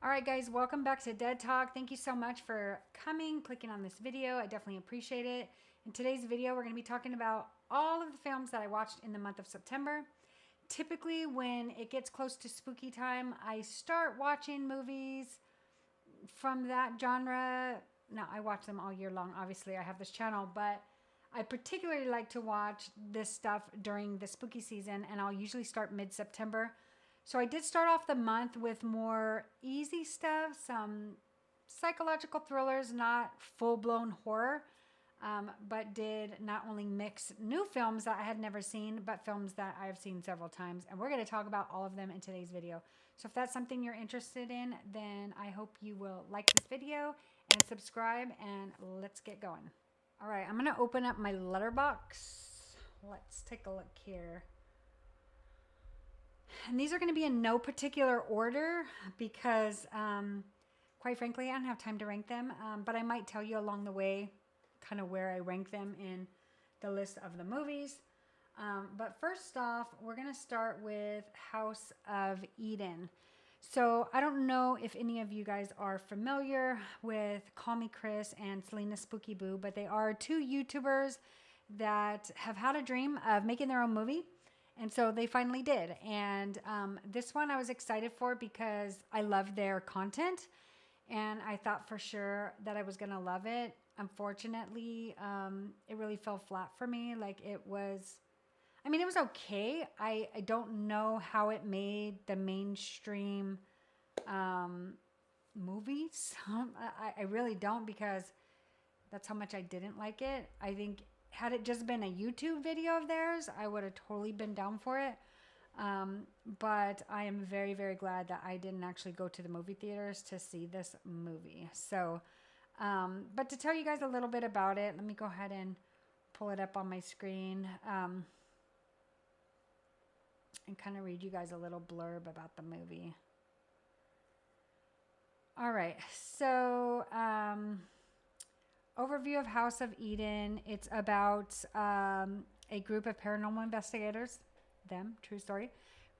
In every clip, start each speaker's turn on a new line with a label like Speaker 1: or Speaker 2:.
Speaker 1: All right, guys, welcome back to Dead Talk. Thank you so much for coming, clicking on this video. I definitely appreciate it. In today's video, we're going to be talking about all of the films that I watched in the month of September. Typically, when it gets close to spooky time, I start watching movies from that genre. Now, I watch them all year long. Obviously, I have this channel, but I particularly like to watch this stuff during the spooky season, and I'll usually start mid-September. So I did start off the month with more easy stuff, some psychological thrillers, not full-blown horror, but did not only mix new films that I had never seen, but films that I have seen several times. And we're going to talk about all of them in today's video. So if that's something you're interested in, then I hope you will like this video and subscribe, and let's get going. All right, I'm going to open up my letterbox. Let's take a look here. And these are going to be in no particular order because, quite frankly, I don't have time to rank them. But I might tell you along the way kind of where I rank them in the list of the movies. But first off, we're going to start with House of Eden. So I don't know if any of you guys are familiar with Call Me Chris and Selena Spooky Boo, but they are two YouTubers that have had a dream of making their own movie. And so they finally did. And this one I was excited for because I love their content. And I thought for sure that I was going to love it. Unfortunately, it really fell flat for me. Like it was okay. I don't know how it made the mainstream movies. I really don't, because that's how much I didn't like it. I think had it just been a YouTube video of theirs, I would have totally been down for it. But I am very, very glad that I didn't actually go to the movie theaters to see this movie. So, but to tell you guys a little bit about it, let me go ahead and pull it up on my screen and kind of read you guys a little blurb about the movie. All right, so overview of House of Eden. It's about a group of paranormal investigators, true story,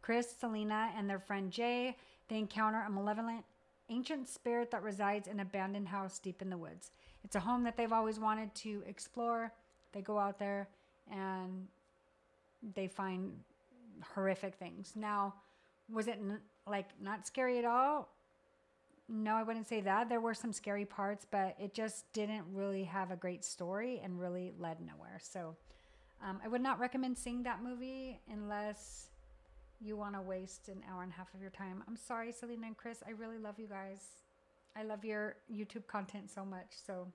Speaker 1: Chris, Selena, and their friend Jay. They encounter a malevolent ancient spirit that resides in an abandoned house deep in the woods. It's a home that they've always wanted to explore. They go out there and they find horrific things. Now, was it not scary at all? No, I wouldn't say that. There were some scary parts, but it just didn't really have a great story and really led nowhere. So I would not recommend seeing that movie unless you want to waste an hour and a half of your time. I'm sorry, Selena and Chris. I really love you guys. I love your YouTube content so much. So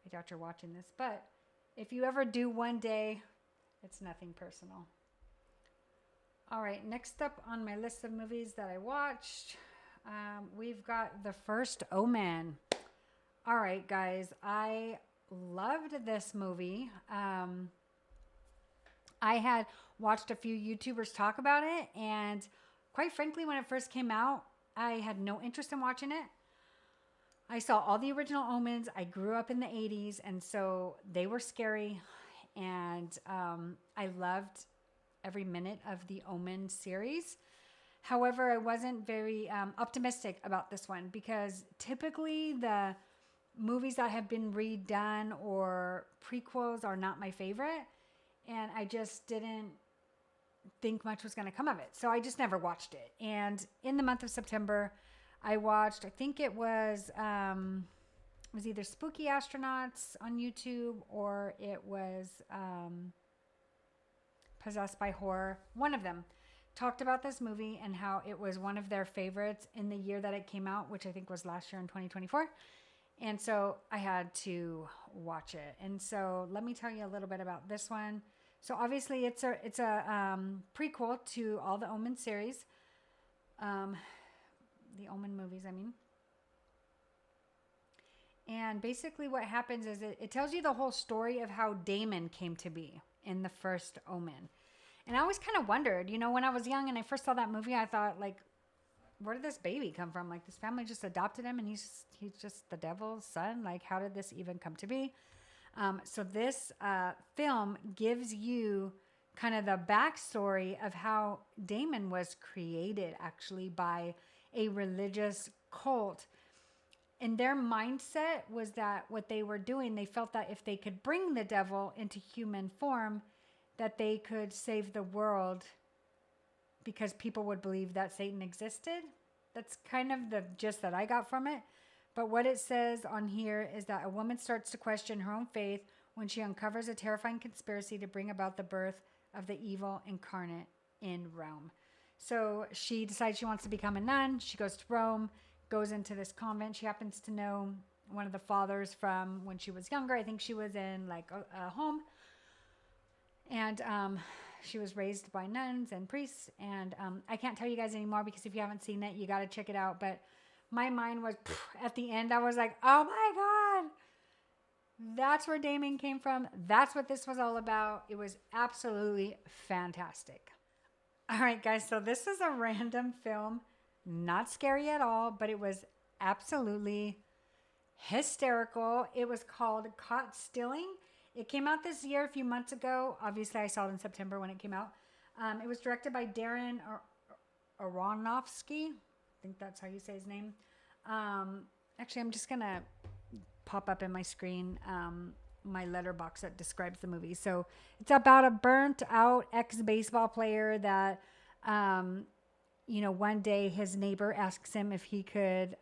Speaker 1: I doubt you're watching this. But if you ever do one day, it's nothing personal. All right, next up on my list of movies that I watched, we've got The First Omen. All right, guys, I loved this movie. I had watched a few YouTubers talk about it, and quite frankly, when it first came out, I had no interest in watching it. I saw all the original Omens. I grew up in the 80s, and so they were scary, and I loved every minute of the Omen series. However, I wasn't very optimistic about this one because typically the movies that have been redone or prequels are not my favorite. And I just didn't think much was going to come of it. So I just never watched it. And in the month of September, I watched, I think it was either Spooky Astronauts on YouTube or it was Possessed by Horror. One of them talked about this movie and how it was one of their favorites in the year that it came out, which I think was last year in 2024. And so I had to watch it. And so let me tell you a little bit about this one. So obviously it's a prequel to all the Omen series. The Omen movies, I mean. And basically what happens is it tells you the whole story of how Damon came to be in the first Omen. And I always kind of wondered, when I was young and I first saw that movie, I thought, where did this baby come from? This family just adopted him and he's just the devil's son. How did this even come to be? So this film gives you kind of the backstory of how Damon was created actually by a religious cult. And their mindset was that what they were doing, they felt that if they could bring the devil into human form, that they could save the world because people would believe that Satan existed. That's kind of the gist that I got from it. But what it says on here is that a woman starts to question her own faith when she uncovers a terrifying conspiracy to bring about the birth of the evil incarnate in Rome. So she decides she wants to become a nun. She goes to Rome, goes into this convent. She happens to know one of the fathers from when she was younger. I think she was in like a home. And she was raised by nuns and priests. And I can't tell you guys anymore because if you haven't seen it, you got to check it out. But my mind was, at the end, I was like, oh my God. That's where Damien came from. That's what this was all about. It was absolutely fantastic. All right, guys. So this is a random film. Not scary at all, but it was absolutely hysterical. It was called Caught Stealing. It came out this year, a few months ago. Obviously, I saw it in September when it came out. It was directed by Darren Aronofsky. I think that's how you say his name. Actually, I'm just going to pop up in my screen my letterbox that describes the movie. So it's about a burnt out ex-baseball player that, one day his neighbor asks him if he could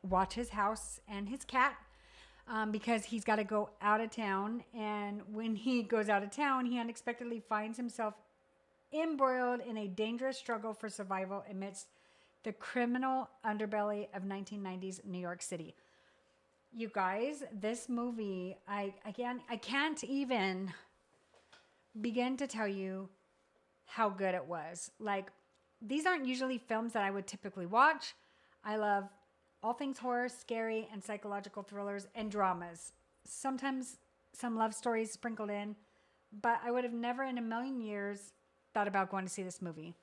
Speaker 1: watch his house and his cat because he's got to go out of town. And when he goes out of town, he unexpectedly finds himself embroiled in a dangerous struggle for survival amidst the criminal underbelly of 1990s New York City. You guys, this movie, I can't even begin to tell you how good it was. Like, these aren't usually films that I would typically watch. I love all things horror, scary, and psychological thrillers and dramas. Sometimes some love stories sprinkled in, but I would have never in a million years thought about going to see this movie.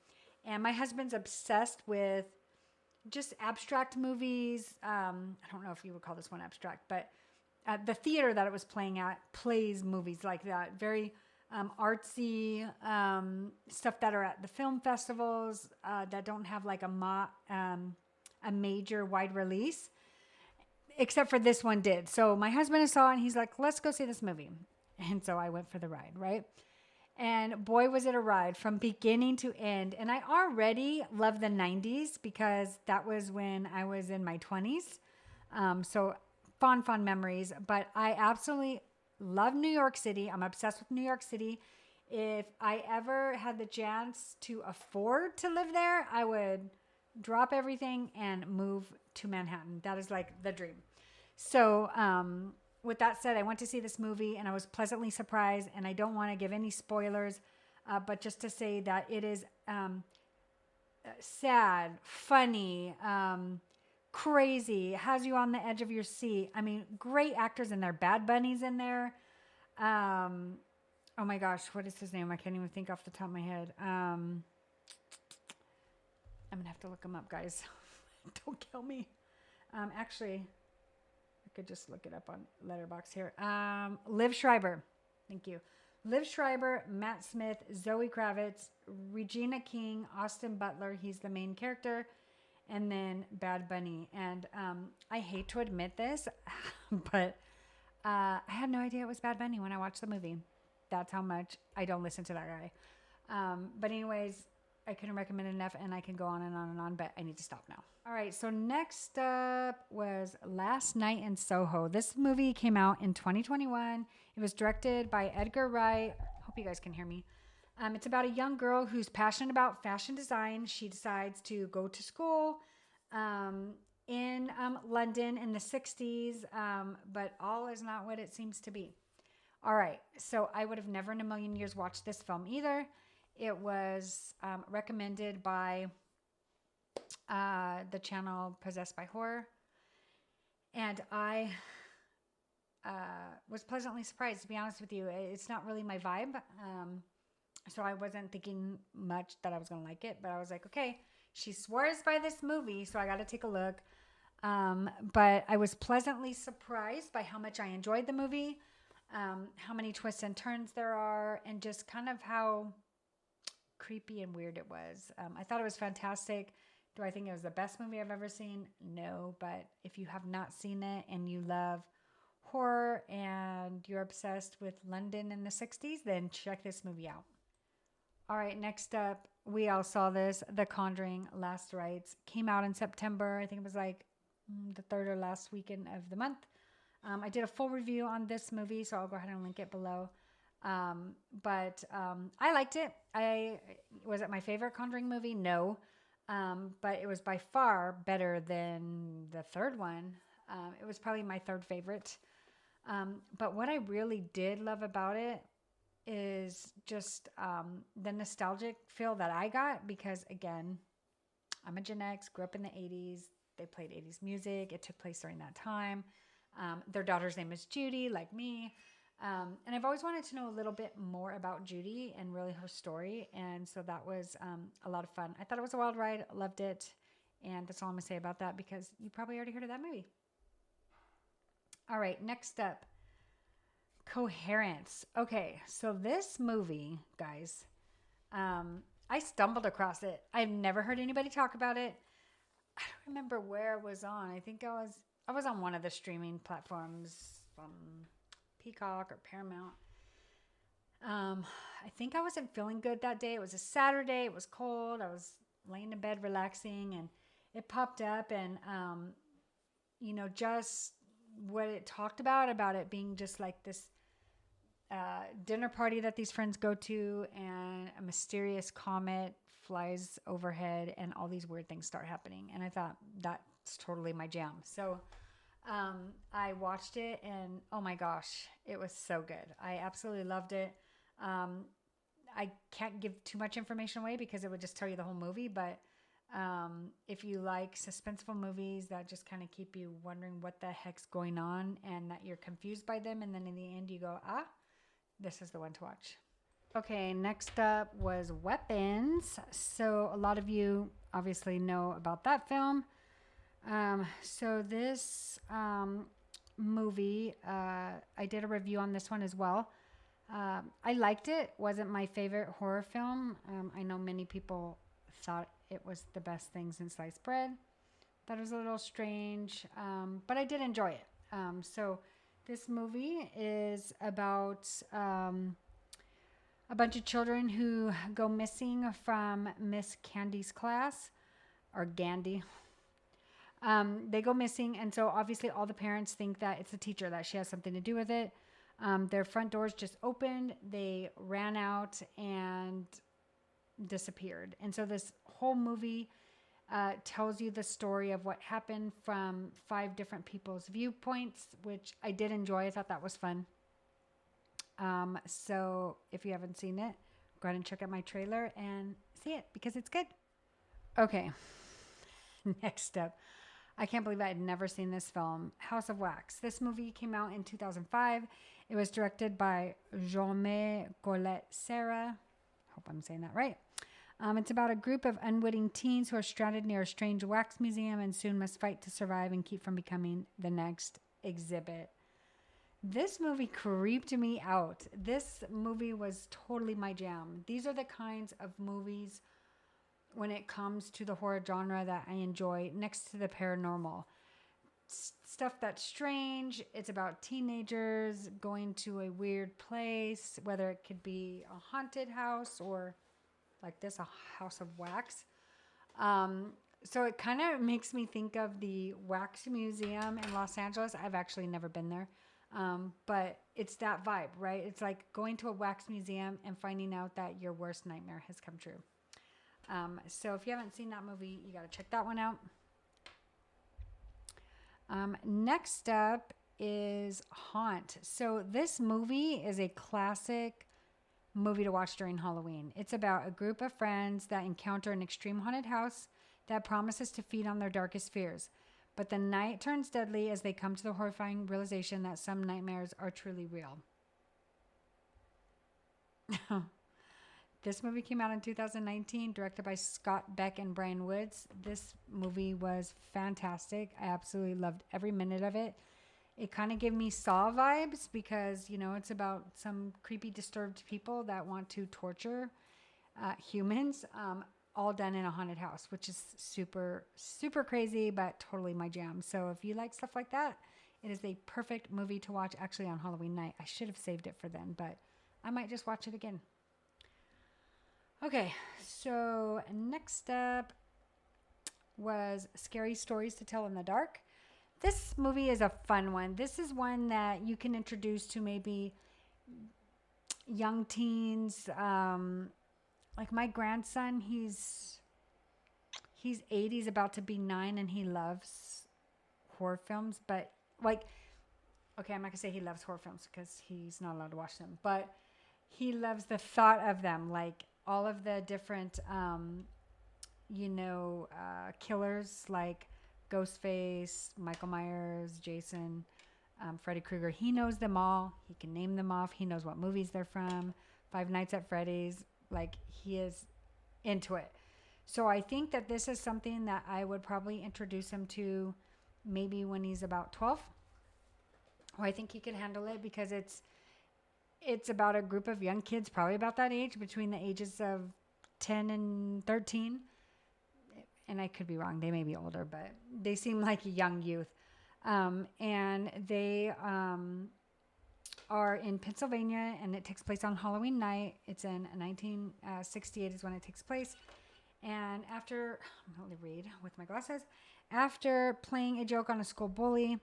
Speaker 1: And my husband's obsessed with just abstract movies. I don't know if you would call this one abstract, but the theater that it was playing at plays movies like that. Very artsy stuff that are at the film festivals that don't have like a major wide release, except for this one did. So my husband saw it and he's like, let's go see this movie. And so I went for the ride, right? And boy, was it a ride from beginning to end. And I already love the 90s because that was when I was in my 20s. So fond memories. But I absolutely love New York City. I'm obsessed with New York City. If I ever had the chance to afford to live there, I would drop everything and move to Manhattan. That is like the dream. So, with that said, I went to see this movie and I was pleasantly surprised, and I don't want to give any spoilers, but just to say that it is sad, funny, crazy, has you on the edge of your seat. I mean, great actors in there. Bad Bunny's in there. Oh my gosh, what is his name? I can't even think off the top of my head. I'm going to have to look him up, guys. Don't kill me. Actually, I could just look it up on Letterboxd here. Liv Schreiber. Thank you. Liv Schreiber, Matt Smith, Zoe Kravitz, Regina King, Austin Butler. He's the main character. And then Bad Bunny. And I hate to admit this, but I had no idea it was Bad Bunny when I watched the movie. That's how much I don't listen to that guy. But anyways, I couldn't recommend it enough, and I can go on and on and on, but I need to stop now. All right, so next up was Last Night in Soho. This movie came out in 2021. It was directed by Edgar Wright. Hope you guys can hear me. It's about a young girl who's passionate about fashion design. She decides to go to school in London in the 60s, but all is not what it seems to be. All right, so I would have never in a million years watched this film either. It was recommended by the channel Possessed by Horror. And I was pleasantly surprised, to be honest with you. It's not really my vibe. So I wasn't thinking much that I was going to like it. But I was like, okay, she swears by this movie, so I got to take a look. But I was pleasantly surprised by how much I enjoyed the movie, how many twists and turns there are, and just kind of how creepy and weird it was. I thought it was fantastic. Do I think it was the best movie I've ever seen? No, but if you have not seen it and you love horror and you're obsessed with London in the 60s, then check this movie out. All right, next up, we all saw this. The Conjuring Last Rites came out in September. I think it was like the third or last weekend of the month. I did a full review on this movie, so I'll go ahead and link it below. But I liked it. Was it my favorite Conjuring movie? No, but it was by far better than the third one. It was probably my third favorite. But what I really did love about it is just the nostalgic feel that I got because, again, I'm a Gen X, grew up in the 80s. They played 80s music. It took place during that time. Their daughter's name is Judy, like me. And I've always wanted to know a little bit more about Judy and really her story. And so that was a lot of fun. I thought it was a wild ride. Loved it. And that's all I'm going to say about that because you probably already heard of that movie. All right, next up. Coherence. Okay, so this movie, guys, I stumbled across it. I've never heard anybody talk about it. I don't remember where it was on. I think I was on one of the streaming platforms, Peacock or Paramount. I think I wasn't feeling good that day. It was a Saturday. It was cold. I was laying in bed relaxing, and it popped up, and just what it talked about it being just like this dinner party that these friends go to, and a mysterious comet flies overhead and all these weird things start happening. And I thought that's totally my jam. So I watched it and oh my gosh, it was so good. I absolutely loved it. I can't give too much information away because it would just tell you the whole movie. But if you like suspenseful movies that just kind of keep you wondering what the heck's going on and that you're confused by them, and then in the end you go, this is the one to watch. Okay, next up was Weapons. So a lot of you obviously know about that film. So this movie, I did a review on this one as well. I liked it. Wasn't my favorite horror film. I know many people thought it was the best thing since sliced bread. That was a little strange, but I did enjoy it. So this movie is about a bunch of children who go missing from Miss Candy's class, or Gandhi. They go missing, and so obviously all the parents think that it's the teacher, that she has something to do with it. Their front doors just opened. They ran out and disappeared. And so this whole movie tells you the story of what happened from 5 different people's viewpoints, which I did enjoy. I thought that was fun. So if you haven't seen it, go ahead and check out my trailer and see it because it's good. Okay. Next up. I can't believe I had never seen this film, House of Wax. This movie came out in 2005. It was directed by Jean-Me Colette Serra. Hope I'm saying that right. It's about a group of unwitting teens who are stranded near a strange wax museum and soon must fight to survive and keep from becoming the next exhibit. This movie creeped me out. This movie was totally my jam. These are the kinds of movies when it comes to the horror genre that I enjoy next to the paranormal. Stuff that's strange. It's about teenagers going to a weird place, whether it could be a haunted house or like this, a house of wax. So it kind of makes me think of the Wax Museum in Los Angeles. I've actually never been there. But it's that vibe, right? It's like going to a wax museum and finding out that your worst nightmare has come true. So if you haven't seen that movie, you got to check that one out. Next up is Haunt. So this movie is a classic movie to watch during Halloween. It's about a group of friends that encounter an extreme haunted house that promises to feed on their darkest fears. But the night turns deadly as they come to the horrifying realization that some nightmares are truly real. This movie came out in 2019, directed by Scott Beck and Brian Woods. This movie was fantastic. I absolutely loved every minute of it. It kind of gave me Saw vibes because, it's about some creepy, disturbed people that want to torture humans. all done in a haunted house, which is super, super crazy, but totally my jam. So if you like stuff like that, it is a perfect movie to watch actually on Halloween night. I should have saved it for then, but I might just watch it again. Okay, so next up was Scary Stories to Tell in the Dark. This movie is a fun one. This is one that you can introduce to maybe young teens. Like my grandson, he's 8, he's about to be 9, and he loves horror films. But like, okay, I'm not gonna say he loves horror films because he's not allowed to watch them. But he loves the thought of them, like all of the different, killers like Ghostface, Michael Myers, Jason, Freddy Krueger. He knows them all. He can name them off. He knows what movies they're from. Five Nights at Freddy's. Like, he is into it. So I think that this is something that I would probably introduce him to maybe when he's about 12. I think he could handle it because it's about a group of young kids, probably about that age, between the ages of 10 and 13. And I could be wrong. They may be older, but they seem like young youth. And they are in Pennsylvania, and it takes place on Halloween night. It's in 1968 is when it takes place. And after, I'm going to read with my glasses. After playing a joke on a school bully,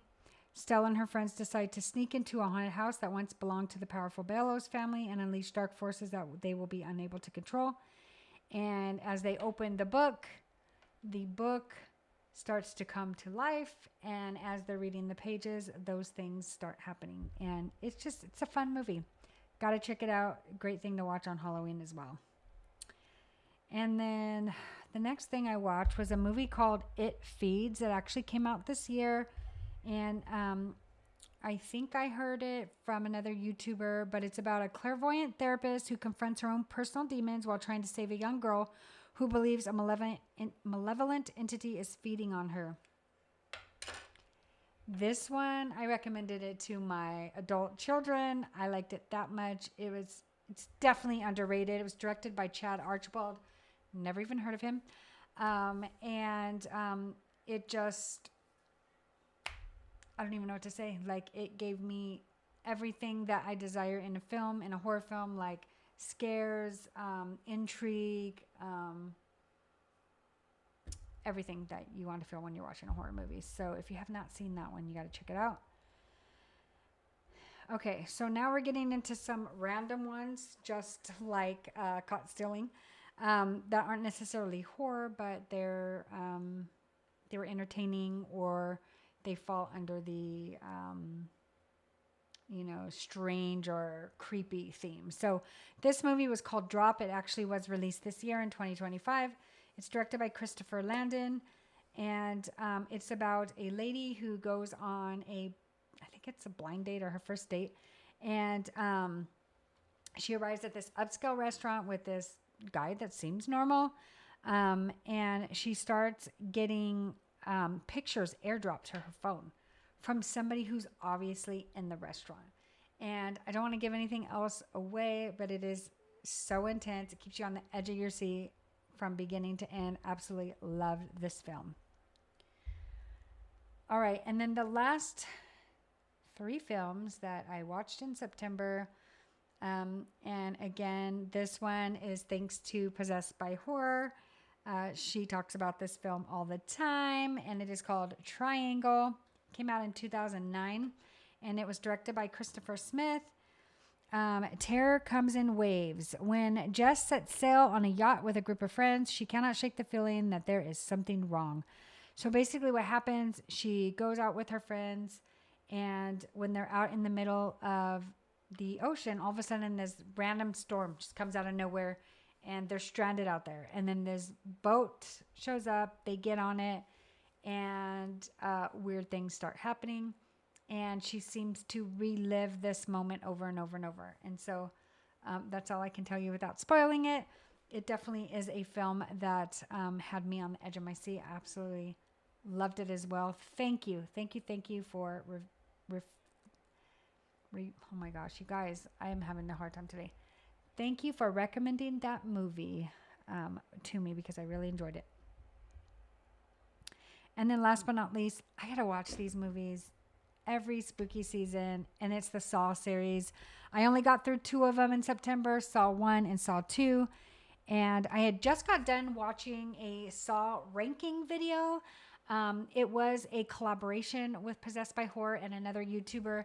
Speaker 1: Stella and her friends decide to sneak into a haunted house that once belonged to the powerful Bellows family and unleash dark forces that they will be unable to control. And as they open the book starts to come to life, and as they're reading the pages, those things start happening. And it's a fun movie. Gotta check it out. Great thing to watch on Halloween as well. And then the next thing I watched was a movie called It Feeds. It actually came out this year, and I think I heard it from another YouTuber, but it's about a clairvoyant therapist who confronts her own personal demons while trying to save a young girl who believes a malevolent entity is feeding on her. This one, I recommended it to my adult children. I liked it that much. It's definitely underrated. It was directed by Chad Archibald. Never even heard of him. It just, I don't even know what to say. Like, it gave me everything that I desire in a film, in a horror film, like scares, intrigue, everything that you want to feel when you're watching a horror movie. So if you have not seen that one, you got to check it out. Okay, so now we're getting into some random ones, just like Caught Stealing, that aren't necessarily horror, but they were entertaining, or they fall under the strange or creepy theme. So this movie was called Drop. It actually was released this year in 2025. It's directed by Christopher Landon, and it's about a lady who goes on I think it's a blind date or her first date, and she arrives at this upscale restaurant with this guy that seems normal, and she starts getting pictures airdropped to her phone from somebody who's obviously in the restaurant. And I don't want to give anything else away, but it is so intense. It keeps you on the edge of your seat from beginning to end. Absolutely loved this film. All right, and then the last 3 films that I watched in September, and again, this one is thanks to Possessed by Horror. She talks about this film all the time, and it is called Triangle. Came out in 2009, and it was directed by Christopher Smith. Terror comes in waves. When Jess sets sail on a yacht with a group of friends, she cannot shake the feeling that there is something wrong. So basically what happens, she goes out with her friends, and when they're out in the middle of the ocean, all of a sudden this random storm just comes out of nowhere, and they're stranded out there. And then this boat shows up, they get on it, and weird things start happening. And she seems to relive this moment over and over and over. And so that's all I can tell you without spoiling it. It definitely is a film that had me on the edge of my seat. I absolutely loved it as well. Thank you for oh my gosh, you guys, I am having a hard time today. Thank you for recommending that movie. to me because I really enjoyed it. And then last but not least, I got to watch these movies every spooky season, and it's the Saw series. I only got through 2 of them in September, Saw 1 and Saw 2. And I had just got done watching a Saw ranking video. It was a collaboration with Possessed by Horror and another YouTuber.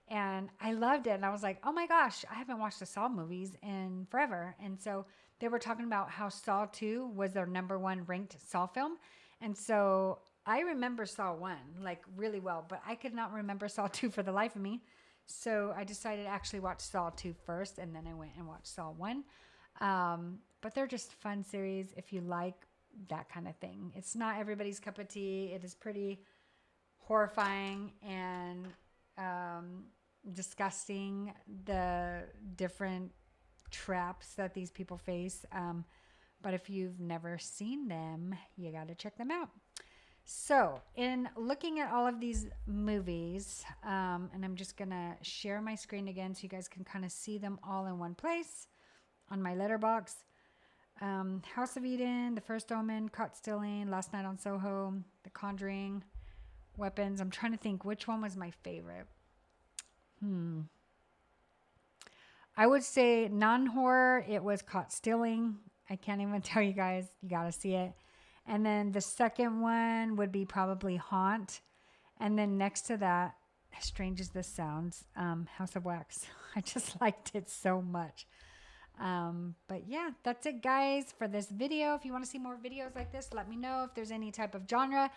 Speaker 1: And I loved it. And I was like, oh my gosh, I haven't watched the Saw movies in forever. And so they were talking about how Saw 2 was their #1 ranked Saw film. And so I remember Saw 1 like really well, but I could not remember Saw 2 for the life of me. So I decided to actually watch Saw 2 first, and then I went and watched Saw 1. But they're just fun series if you like that kind of thing. It's not everybody's cup of tea. It is pretty horrifying and disgusting, the different traps that these people face. But if you've never seen them, you got to check them out. So, in looking at all of these movies, and I'm just going to share my screen again so you guys can kind of see them all in one place on my letterbox. House of Eden, The First Omen, Caught Stealing, Last Night on Soho, The Conjuring, Weapons. I'm trying to think which one was my favorite. I would say non-horror, it was Caught Stealing. I can't even tell you guys. You got to see it. And then the second one would be probably Haunt. And then next to that, as strange as this sounds, House of Wax. I just liked it so much. But yeah, that's it guys for this video. If you want to see more videos like this, let me know if there's any type of genre.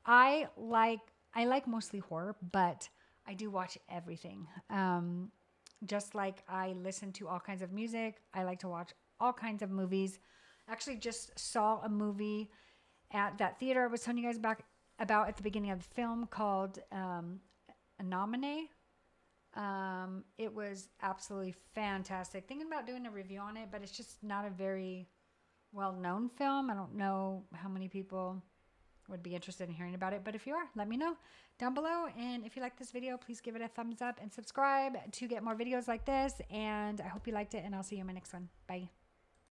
Speaker 1: I like mostly horror, but I do watch everything. Just like I listen to all kinds of music, I like to watch all kinds of movies. Actually just saw a movie at that theater I was telling you guys about at the beginning of the film called Anomaly. It was absolutely fantastic. Thinking about doing a review on it, but it's just not a very well-known film. I don't know how many people would be interested in hearing about it, but if you are, let me know down below. And if you like this video, please give it a thumbs up and subscribe to get more videos like this. And I hope you liked it, and I'll see you in my next one. Bye.